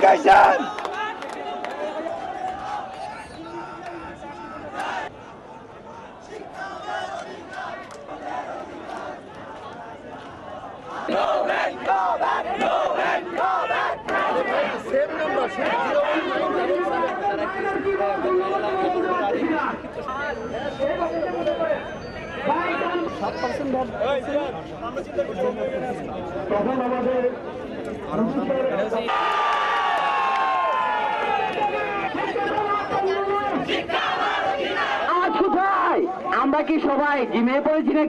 education. No man, go back, no man, go back. Same number, 7% vote তখন আমাদের আজ কোথায় আমরা কি সবাই জিমে পড়েছি না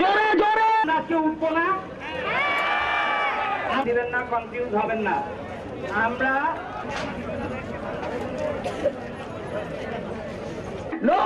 জোরে জোরে নাচে উঠবো না দিবেন না কনফিউজ হবেন না আমরা নো